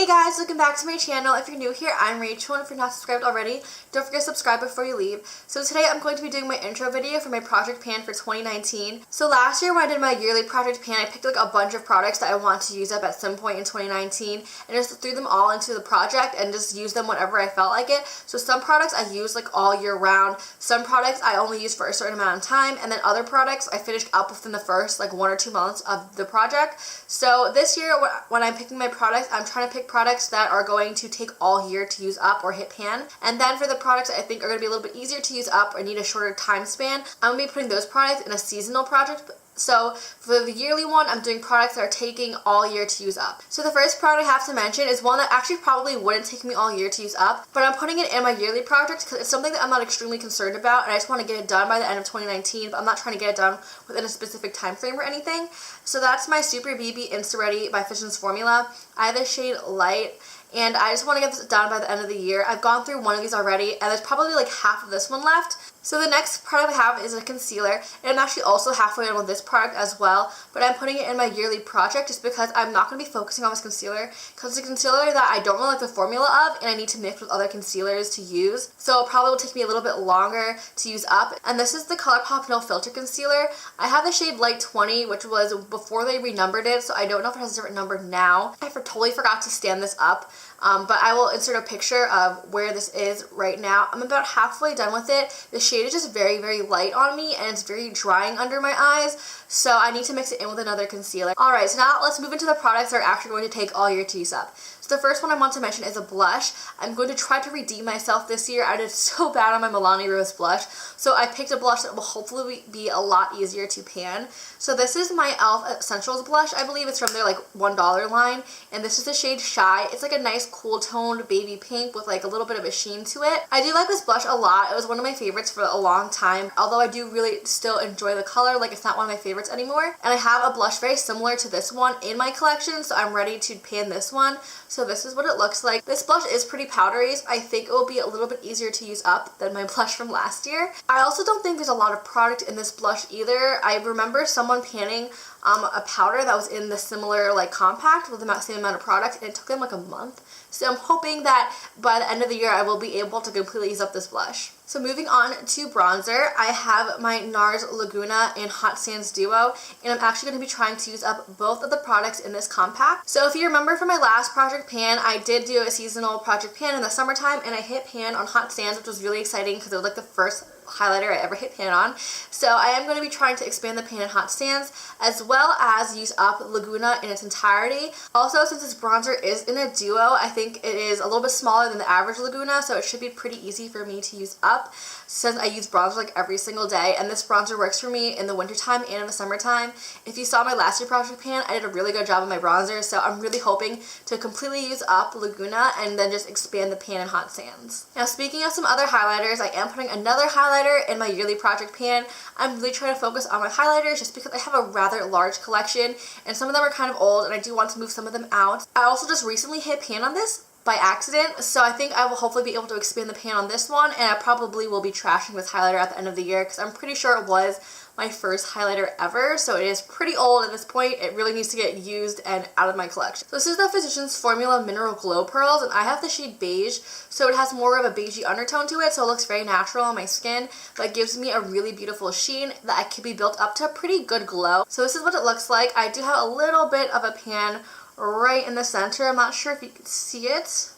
guys, welcome back to my channel. If you're new here, I'm Rachel, and if you're not subscribed already, don't forget to subscribe before you leave. So today I'm going to be doing my intro video for my project pan for 2019. So last year when I did my yearly project pan, I picked like a bunch of products that I want to use up at some point in 2019 and just threw them all into the project and just used them whenever I felt like it. So some products I use like all year round, some products I only use for a certain amount of time, and then other products I finished up within the first like 1 or 2 months of the project. So this year when I'm picking my products, I'm trying to pick products that are going to take all year to use up or hit pan. And then for the products I think are going to be a little bit easier to use up or need a shorter time span, I'm going to be putting those products in a seasonal project. So for the yearly one, I'm doing products that are taking all year to use up. So the first product I have to mention is one that actually probably wouldn't take me all year to use up, but I'm putting it in my yearly project because it's something that I'm not extremely concerned about, and I just want to get it done by the end of 2019, but I'm not trying to get it done within a specific time frame or anything. So that's my Super BB Insta Ready by Physicians Formula. I have the shade Light, and I just want to get this done by the end of the year. I've gone through one of these already, and there's probably like half of this one left. So the next product I have is a concealer, and I'm actually also halfway done with this product as well, but I'm putting it in my yearly project just because I'm not going to be focusing on this concealer because it's a concealer that I don't really like the formula of, and I need to mix with other concealers to use. So it probably will take me a little bit longer to use up, and this is the ColourPop No Filter Concealer. I have the shade Light 20, which was before they renumbered it, so I don't know if it has a different number now. I totally forgot to stand this up. But I will insert a picture of where this is right now. I'm about halfway done with it. The shade is just very, very light on me, and it's very drying under my eyes, so I need to mix it in with another concealer. Alright, so now let's move into the products that are actually going to take all year to use up. So the first one I want to mention is a blush. I'm going to try to redeem myself this year. I did so bad on my Milani Rose blush, so I picked a blush that will hopefully be a lot easier to pan. So this is my e.l.f. Essentials blush. I believe it's from their like $1 line, and this is the shade Shy. It's like a nice cool toned baby pink with like a little bit of a sheen to it. I do like this blush a lot. It was one of my favorites for a long time, although I do really still enjoy the color. Like, it's not one of my favorites anymore. And I have a blush very similar to this one in my collection, so I'm ready to pan this one. So this is what it looks like. This blush is pretty powdery, so I think it will be a little bit easier to use up than my blush from last year. I also don't think there's a lot of product in this blush either. I remember someone panning a powder that was in the similar like compact with the same amount of product, and it took them like a month. So I'm hoping that by the end of the year I will be able to completely use up this blush. So moving on to bronzer, I have my NARS Laguna and Hot Sands Duo, and I'm actually going to be trying to use up both of the products in this compact. So if you remember from my last project pan, I did do a seasonal project pan in the summertime, and I hit pan on Hot Sands, which was really exciting because it was like the first highlighter I ever hit pan on. So I am going to be trying to expand the pan in Hot Sands as well as use up Laguna in its entirety. Also, since this bronzer is in a duo, I think it is a little bit smaller than the average Laguna, so it should be pretty easy for me to use up since I use bronzer like every single day, and this bronzer works for me in the wintertime and in the summertime. If you saw my last year project pan, I did a really good job on my bronzer, so I'm really hoping to completely use up Laguna and then just expand the pan in Hot Sands. Now, speaking of some other highlighters, I am putting another highlighter in my yearly project pan. I'm really trying to focus on my highlighters just because I have a rather large collection, and some of them are kind of old, and I do want to move some of them out. I also just recently hit pan on this by accident, so I think I will hopefully be able to expand the pan on this one, and I probably will be trashing this highlighter at the end of the year because I'm pretty sure it was my first highlighter ever, so it is pretty old at this point. It really needs to get used and out of my collection. So this is the Physicians Formula Mineral Glow Pearls, and I have the shade Beige, so it has more of a beigey undertone to it, so it looks very natural on my skin, but it gives me a really beautiful sheen that can be built up to a pretty good glow. So this is what it looks like. I do have a little bit of a pan right in the center. I'm not sure if you can see it.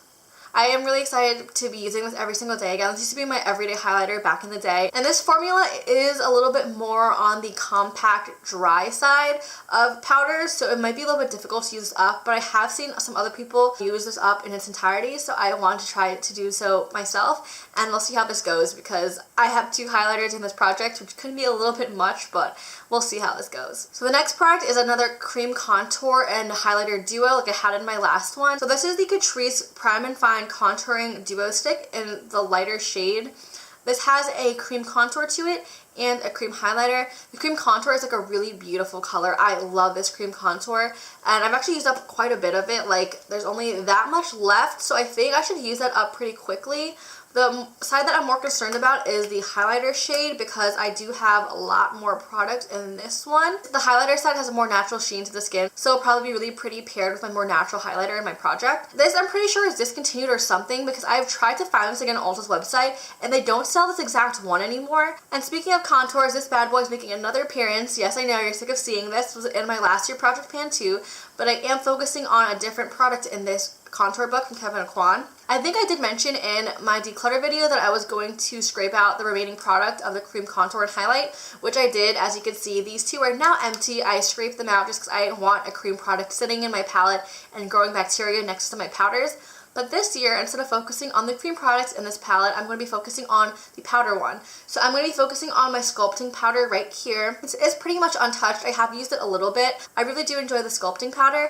I am really excited to be using this every single day again. This used to be my everyday highlighter back in the day. And this formula is a little bit more on the compact dry side of powders, so it might be a little bit difficult to use this up, but I have seen some other people use this up in its entirety, so I want to try to do so myself, and we'll see how this goes because I have 2 highlighters in this project, which could be a little bit much, but we'll see how this goes. So the next product is another cream contour and highlighter duo like I had in my last one. So this is the Catrice Prime and Fine Contouring Duo Stick in the lighter shade. This has a cream contour to it, and a cream highlighter. The cream contour is like a really beautiful color. I love this cream contour, and I've actually used up quite a bit of it. Like, there's only that much left, so I think I should use that up pretty quickly. The side that I'm more concerned about is the highlighter shade, because I do have a lot more product in this one. The highlighter side has a more natural sheen to the skin, so it'll probably be really pretty paired with my more natural highlighter in my project. This I'm pretty sure is discontinued or something, because I've tried to find this again on Ulta's website and they don't sell this exact one anymore. And speaking of contours, this bad boy is making another appearance. Yes, I know you're sick of seeing this. This was in my last year project pan too, but I am focusing on a different product in this contour book from Kevyn Aucoin. I think I did mention in my declutter video that I was going to scrape out the remaining product of the cream contour and highlight, which I did. As you can see, these two are now empty. I scraped them out just because I didn't want a cream product sitting in my palette and growing bacteria next to my powders. But this year, instead of focusing on the cream products in this palette, I'm going to be focusing on the powder one. So I'm going to be focusing on my sculpting powder right here. This is pretty much untouched. I have used it a little bit. I really do enjoy the sculpting powder.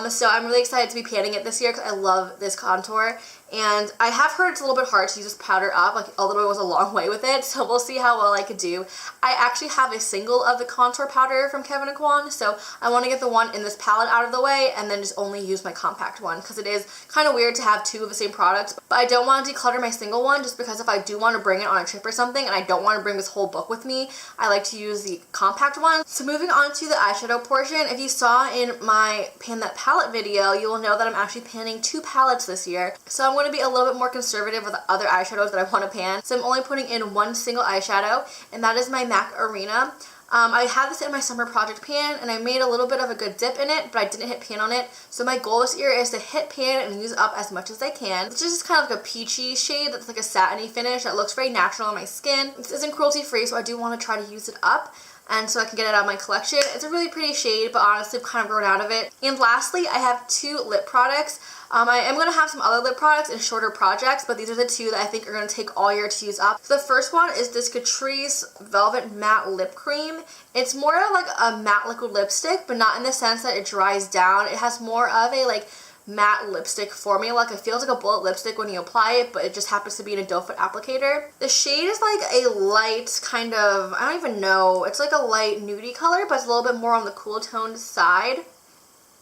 So I'm really excited to be panning it this year because I love this contour. And I have heard it's a little bit hard to use this powder up, like although it was a long way with it, so we'll see how well I could do. I actually have a single of the contour powder from Kevyn Aucoin, so I want to get the one in this palette out of the way and then just only use my compact one, because it is kind of weird to have two of the same product. But I don't want to declutter my single one, just because if I do want to bring it on a trip or something and I don't want to bring this whole book with me, I like to use the compact one. So moving on to the eyeshadow portion, if you saw in my Pan That Palette video, you will know that I'm actually panning 2 palettes this year. So I'm going to be a little bit more conservative with the other eyeshadows that I want to pan. So I'm only putting in one single eyeshadow, and that is my MAC Arena. I had this in my summer project pan, and I made a little bit of a good dip in it, but I didn't hit pan on it. So my goal this year is to hit pan and use up as much as I can. This is just kind of like a peachy shade that's like a satiny finish that looks very natural on my skin. This isn't cruelty free, so I do want to try to use it up, and so I can get it out of my collection. It's a really pretty shade, but honestly I've kind of grown out of it. And lastly, I have 2 lip products. I am going to have some other lip products in shorter projects, but these are the 2 that I think are going to take all year to use up. So the first one is this Catrice Velvet Matte Lip Cream. It's more of like a matte liquid lipstick, but not in the sense that it dries down. It has more of a like matte lipstick formula. Like, it feels like a bullet lipstick when you apply it, but it just happens to be in a doe foot applicator. The shade is like a light kind of, I don't even know, it's like a light nudie color, but it's a little bit more on the cool toned side.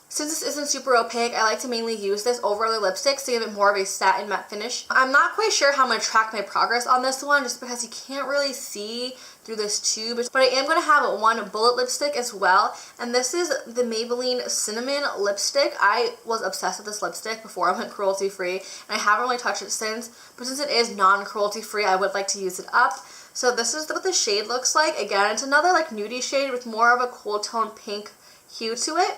Since this isn't super opaque, I like to mainly use this over other lipsticks to give it more of a satin matte finish. I'm not quite sure how I'm going to track my progress on this one, just because you can't really see through this tube, but I am going to have one bullet lipstick as well, and this is the Maybelline Cinnamon lipstick. I was obsessed with this lipstick before I went cruelty free, and I haven't really touched it since, but since it is non-cruelty free, I would like to use it up. So this is what the shade looks like. Again, it's another like nudie shade with more of a cool tone pink hue to it.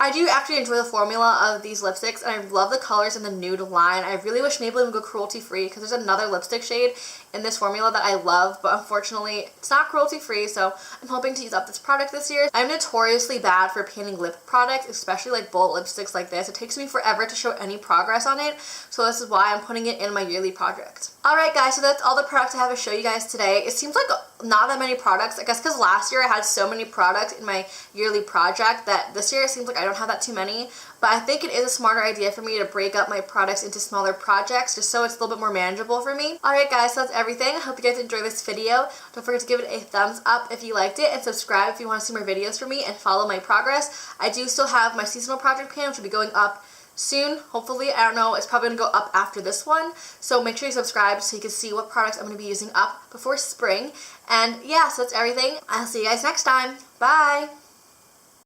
I do actually enjoy the formula of these lipsticks, and I love the colors in the nude line. I really wish Maybelline would go cruelty free, because there's another lipstick shade in this formula that I love, but unfortunately it's not cruelty free, so I'm hoping to use up this product this year. I'm notoriously bad for panning lip products, especially like bullet lipsticks like this. It takes me forever to show any progress on it, so this is why I'm putting it in my yearly project. Alright guys, so that's all the products I have to show you guys today. It seems like not that many products, I guess because last year I had so many products in my yearly project that this year it seems like I don't have that too many, but I think it is a smarter idea for me to break up my products into smaller projects just so it's a little bit more manageable for me. Alright guys, so that's everything. I hope you guys enjoyed this video. Don't forget to give it a thumbs up if you liked it, and subscribe if you want to see more videos from me and follow my progress. I do still have my seasonal project pan, which will be going up soon, hopefully. I don't know, it's probably going to go up after this one, so make sure you subscribe so you can see what products I'm going to be using up before spring. And yeah, so that's everything. I'll see you guys next time. Bye!